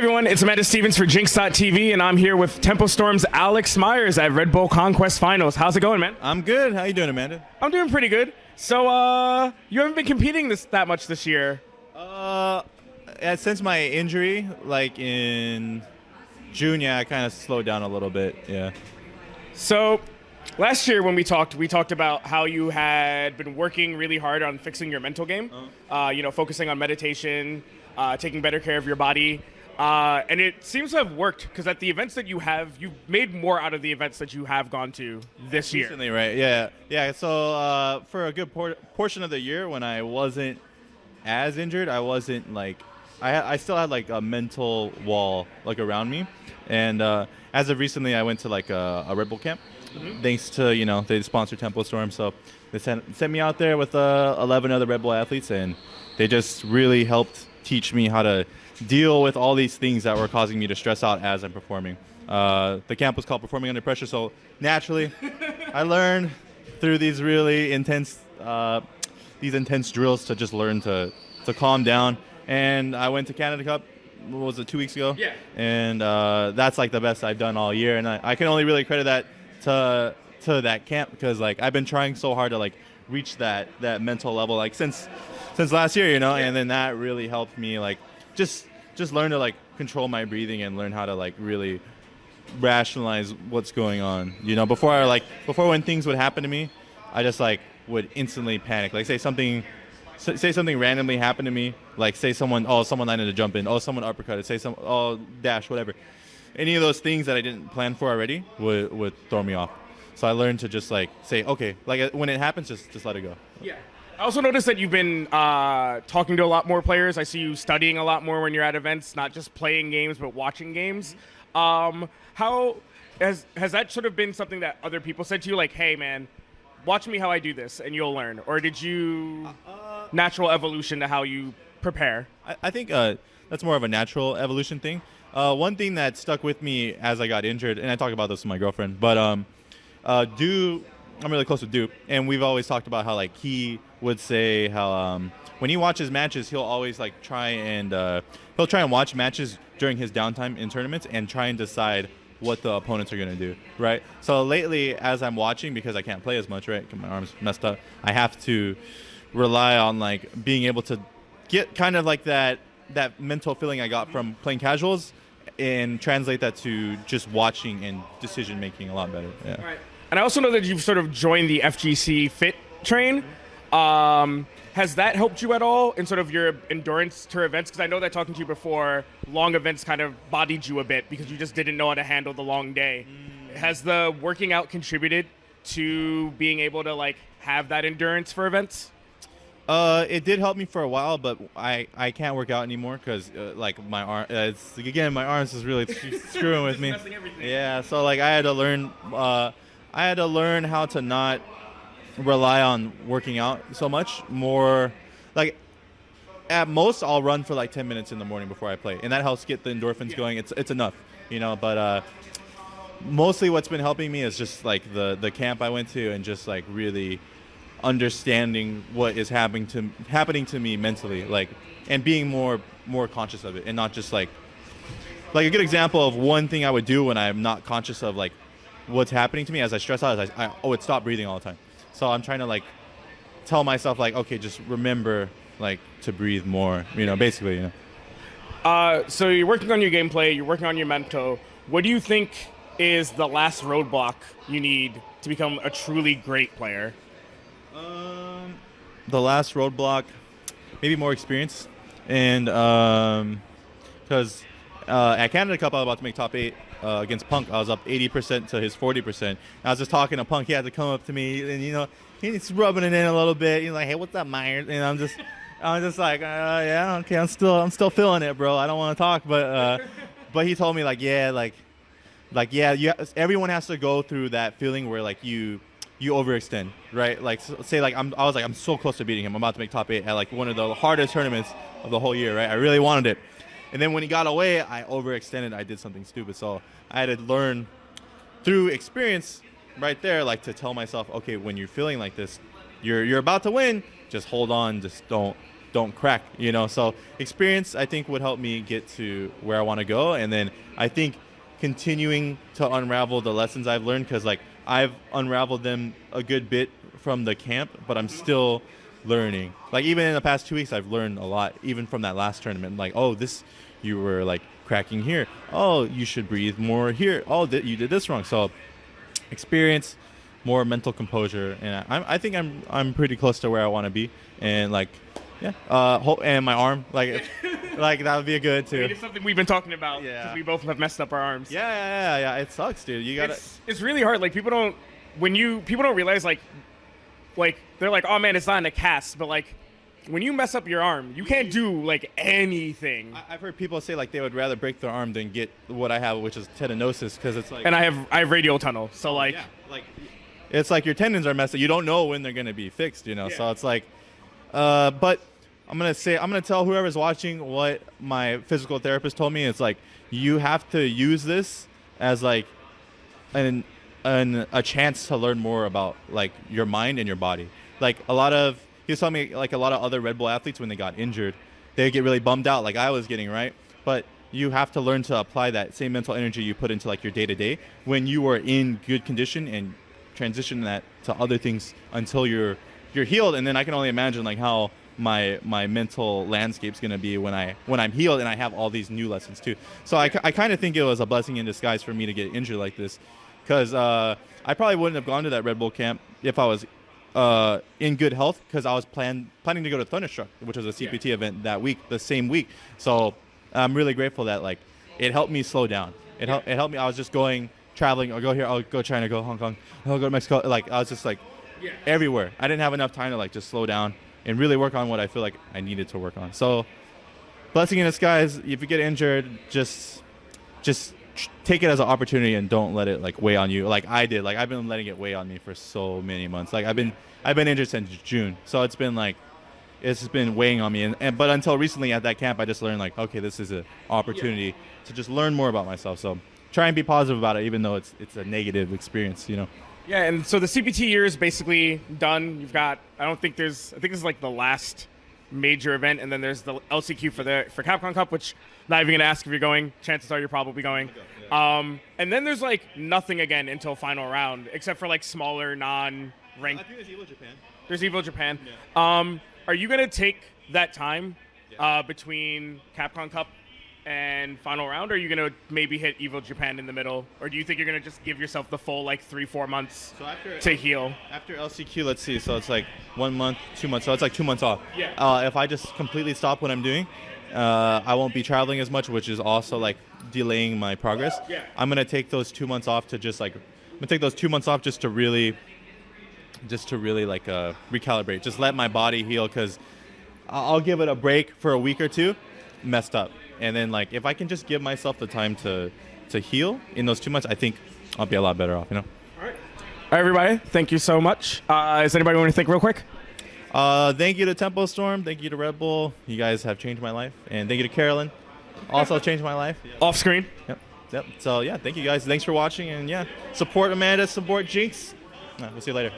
everyone, it's Amanda Stevens for Jinx.tv, and I'm here with TempoStorm's Alex Myers at Red Bull Conquest Finals. How's it going, man? I'm good. How you doing, Amanda? I'm doing pretty good. So, you haven't been competing that much this year. Since my injury, like in June, I kind of slowed down a little bit, yeah. So, last year when we talked about how you had been working really hard on fixing your mental game, focusing on meditation, taking better care of your body. And it seems to have worked because at the events that you've made more out of the events that you have gone to this year. Recently, right? Yeah. So for a good portion of the year, when I wasn't as injured, I wasn't like I still had like a mental wall like around me, and as of recently, I went to like a Red Bull camp. Mm-hmm. Thanks to they sponsor TempoStorm, so they sent me out there with 11 other Red Bull athletes, and they just really helped teach me how to deal with all these things that were causing me to stress out as I'm performing. The camp was called Performing Under Pressure, so naturally I learned through these really intense drills to just learn to calm down. And I went to Canada Cup, what was it, 2 weeks ago? Yeah. And that's like the best I've done all year, and I can only really credit that to that camp, because like I've been trying so hard to like reach that mental level like since last year, Yeah. And then that really helped me like just learn to like control my breathing and learn how to like really rationalize what's going on. Before when things would happen to me, I just like would instantly panic. Like say something randomly happened to me, like say someone landed a jump in, someone uppercutted, say dash, whatever. Any of those things that I didn't plan for already would throw me off. So I learned to just like say, okay, like when it happens, just let it go. Yeah. I also noticed that you've been talking to a lot more players. I see you studying a lot more when you're at events, not just playing games, but watching games. How has that sort of been something that other people said to you, like, hey, man, watch me how I do this and you'll learn? Or did you natural evolution to how you prepare? I think that's more of a natural evolution thing. One thing that stuck with me as I got injured, and I talk about this with my girlfriend, but I'm really close with Duke, and we've always talked about how like he would say how when he watches matches, he'll always like try and watch matches during his downtime in tournaments and try and decide what the opponents are going to do, right? So lately, as I'm watching, because I can't play as much, right, 'cause my arm's messed up, I have to rely on like being able to get kind of like that mental feeling I got from playing casuals and translate that to just watching and decision making a lot better. Yeah. Right. And I also know that you've sort of joined the FGC Fit train. Has that helped you at all in sort of your endurance to events? Because I know that talking to you before, long events kind of bodied you a bit because you just didn't know how to handle the long day. Has the working out contributed to being able to like have that endurance for events? It did help me for a while, but I can't work out anymore because like my arm, my arms is really screwing with me. Messing everything. Yeah, so like I had to learn how to not rely on working out so much. More like at most I'll run for like 10 minutes in the morning before I play, and that helps get the endorphins going. It's enough, but mostly what's been helping me is just like the camp I went to and just like really understanding what is happening to me mentally, like, and being more conscious of it, and not just like a good example of one thing I would do when I'm not conscious of like what's happening to me as I stress out is I would stop breathing all the time. So I'm trying to like tell myself like, okay, just remember like to breathe more, basically. So you're working on your gameplay, you're working on your mental. What do you think is the last roadblock you need to become a truly great player? The last roadblock, maybe more experience, and because at Canada Cup I was about to make top 8 against Punk. I was up 80% to his 40%. I was just talking to Punk. He had to come up to me, and he's rubbing it in a little bit. He's like, "Hey, what's up, Myers?" And I'm just like, "Yeah, okay, I'm still feeling it, bro. I don't want to talk, but he told me like, everyone has to go through that feeling where like you overextend, right? Like say like I'm so close to beating him. I'm about to make top 8 at like one of the hardest tournaments of the whole year, right? I really wanted it. And then when he got away, I overextended. I did something stupid. So I had to learn through experience right there, like to tell myself, okay, when you're feeling like this, you're about to win, just hold on, just don't don't crack, you know. So experience, I think, would help me get to where I want to go. And then I think continuing to unravel the lessons I've learned, because like I've unraveled them a good bit from the camp, but I'm still learning. Like even in the past 2 weeks, I've learned a lot, even from that last tournament. Like, oh, this, you were like cracking here. Oh, you should breathe more here. Oh, you did this wrong. So experience, more mental composure, and I think I'm pretty close to where I want to be. And like, yeah, and my arm, like, like that would be a good too. It's something we've been talking about. Yeah. Because we both have messed up our arms. Yeah. It sucks, dude. You gotta. It's really hard. Like people don't realize like they're like, oh man, it's not in a cast, but like when you mess up your arm, you can't do like anything. I've heard people say like they would rather break their arm than get what I have, which is tendinosis, because it's like. And I have radial tunnel, so like. Yeah, like. It's like your tendons are messed up. You don't know when they're gonna be fixed, you know. Yeah. So it's like, but I'm gonna tell whoever's watching what my physical therapist told me. It's like you have to use this as like a chance to learn more about like your mind and your body. Like he was telling me like a lot of other Red Bull athletes, when they got injured, they get really bummed out, like I was getting, right? But you have to learn to apply that same mental energy you put into like your day to day when you are in good condition, and transition that to other things until you're healed. And then I can only imagine like how my mental landscape's gonna be when I'm healed and I have all these new lessons too. So I kind of think it was a blessing in disguise for me to get injured like this, because I probably wouldn't have gone to that Red Bull camp if I was in good health, because I was planning to go to Thunderstruck, which was a CPT event that week, the same week. So I'm really grateful that like it helped me slow down. It helped me. I was just traveling. I'll go here. I'll go China. Go Hong Kong. I'll go to Mexico. Like I was just like everywhere. I didn't have enough time to like just slow down and really work on what I feel like I needed to work on. So blessing in disguise. If you get injured, just take it as an opportunity and don't let it like weigh on you. Like I did. Like I've been letting it weigh on me for so many months. Like I've been injured since June. So it's been weighing on me. But until recently at that camp, I just learned like, okay, this is an opportunity to just learn more about myself. So try and be positive about it, even though it's a negative experience, you know. Yeah, and so the CPT year is basically done. You've got, I think this is like the last major event, and then there's the LCQ for Capcom Cup, which not even gonna ask if you're going. Chances are you're probably going. Yeah. And then there's like nothing again until final round, except for like smaller non-ranked. I think there's Evo Japan. There's Evo Japan. Yeah. Are you gonna take that time between Capcom Cup and final round, or are you going to maybe hit Evo Japan in the middle? Or do you think you're going to just give yourself the full like 3-4 months to heal? After LCQ, let's see, so it's like 1 month, 2 months, so it's like 2 months off. Yeah. If I just completely stop what I'm doing, I won't be traveling as much, which is also like delaying my progress. Yeah. I'm going to take those 2 months off to just like, just to really like recalibrate, just let my body heal, because I'll give it a break for a week or two, messed up. And then, like, if I can just give myself the time to heal in those 2 months, I think I'll be a lot better off, you know? All right, everybody, thank you so much. Does anybody want to think real quick? Thank you to TempoStorm. Thank you to Red Bull. You guys have changed my life. And thank you to Carolyn. Also changed my life. Yeah. Off screen. Yep. So, yeah, thank you guys. Thanks for watching. And, yeah, support Amanda, support Jinx. We'll see you later.